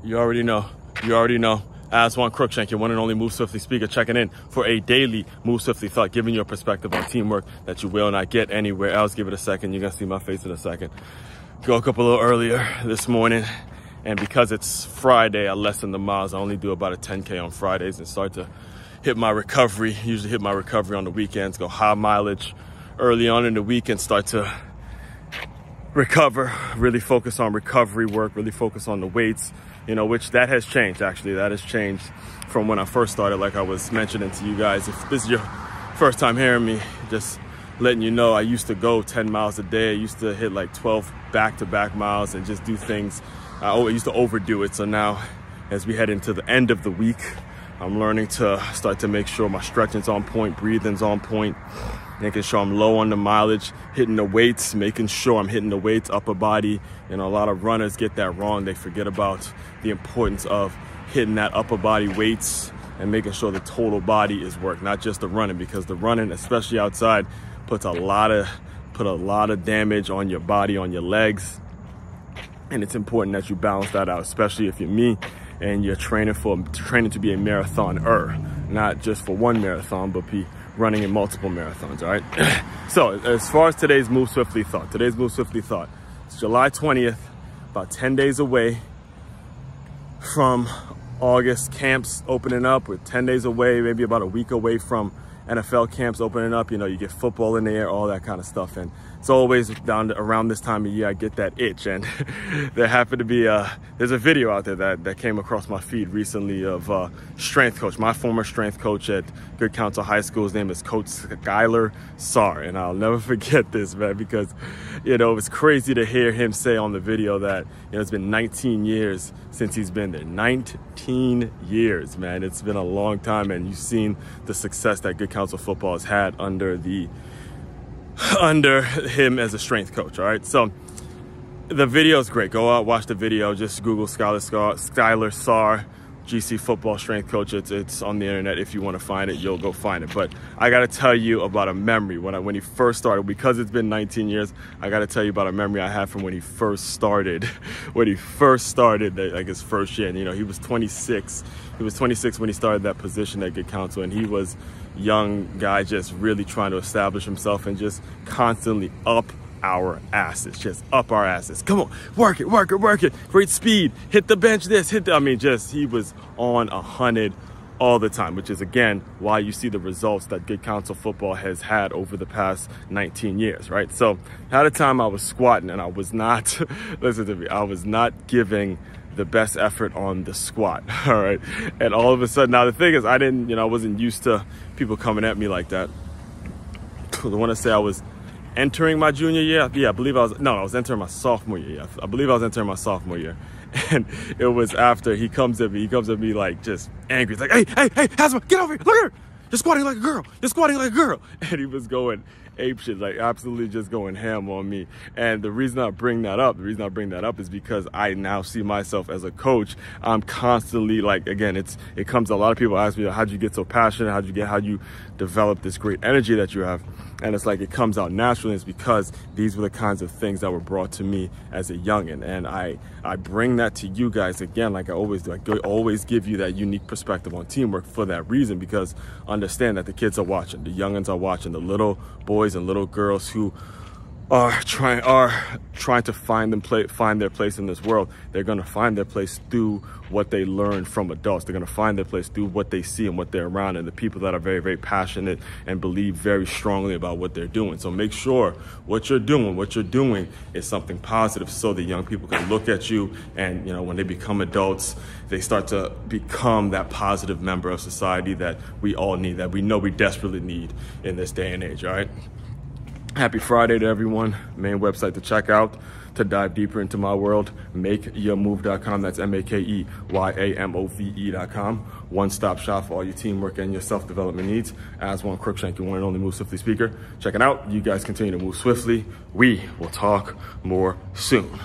You already know. Aswand Cruickshank, your one and only Move Swiftly speaker, checking in for a daily Move Swiftly thought, giving you a perspective on teamwork that you will not get anywhere else. Give it a second. You're going to see my face in a second. Woke up a little earlier this morning, and because it's Friday, I lessened the miles. I only do about a 10K on Fridays and start to hit my recovery. Usually hit my recovery on the weekends, go high mileage early on in the week and start to recover, really focus on recovery work, really focus on the weights, you know, which that has changed, actually. That has changed from when I first started, like I was mentioning to you guys. If this is your first time hearing me, just letting you know, I used to go 10 miles a day. I used to hit like 12 back-to-back miles and just do things. I used to overdo it. So now, as we head into the end of the week, I'm learning to start to make sure my stretching's on point, breathing's on point, making sure I'm low on the mileage, hitting the weights, making sure I'm hitting the weights, upper body. You know, a lot of runners get that wrong. They forget about the importance of hitting that upper body weights and making sure the total body is worked, not just the running, because the running, especially outside, puts a lot of damage on your body, on your legs. And it's important that you balance that out, especially if you're me and you're training to be a marathoner, not just for one marathon, but be running in multiple marathons, all right? So as far as today's Move Swiftly thought, it's July 20th, about 10 days away from August camps opening up. We're 10 days away, maybe about a week away from NFL camps opening up. You know, you get football in the air, all that kind of stuff. And it's always around this time of year, I get that itch. And there happened to be there's a video out there that came across my feed recently of strength coach, my former strength coach at Good Counsel High School. His name is Coach Skylar Sarr. And I'll never forget this, man, because, you know, it was crazy to hear him say on the video that, you know, it's been 19 years since he's been there. 19 years, man. It's been a long time. And you've seen the success that Good Counsel football has had under him as a strength coach. All right, so the video is great. Go out, watch the video. Just Google Skylar Sarr GC football strength coach. It's on the internet. If you want to find it, you'll go find it. But I got to tell you about a memory when he first started. Because it's been 19 years, I got to tell you about a memory I had from when he first started. Like his first year. And, you know, he was 26. He was 26 when he started that position at Good Counsel, and he was young guy just really trying to establish himself and just constantly up our asses, just up our asses. Come on, work it. Great speed, hit the bench this, he was on 100 all the time, which is again why you see the results that Good Counsel football has had over the past 19 years, right? So at a time I was squatting and I was not, listen to me, I was not giving the best effort on the squat, all right? And all of a sudden, now the thing is, I wasn't used to people coming at me like that. I want to say I was entering my junior year. Yeah, I was entering my sophomore year. I believe I was entering my sophomore year. And it was after he comes at me like just angry. He's like, hey, Aswand, get over here, look here. You're squatting like a girl. And he was going apeshit, like absolutely just going ham on me. And the reason I bring that up is because I now see myself as a coach. I'm constantly like, again, it comes, a lot of people ask me, how'd you get so passionate? How you develop this great energy that you have? And it's like, it comes out naturally. It's because these were the kinds of things that were brought to me as a youngin'. And I bring that to you guys again, like I always do. I always give you that unique perspective on teamwork for that reason, because understand that the kids are watching, the youngins are watching, the little boys and little girls who are trying to find their place in this world. They're going to find their place through what they learn from adults. They're going to find their place through what they see and what they're around, and the people that are very, very passionate and believe very strongly about what they're doing. So make sure what you're doing is something positive, so the young people can look at you, and, you know, when they become adults, they start to become that positive member of society that we all need, that we know we desperately need in this day and age. All right. Happy Friday to everyone. Main website to check out to dive deeper into my world, makeyourmove.com. That's MakeYamove.com. One-stop shop for all your teamwork and your self-development needs. Aswand Cruickshank, your one and only Move Swiftly speaker. Check it out. You guys continue to move swiftly. We will talk more soon.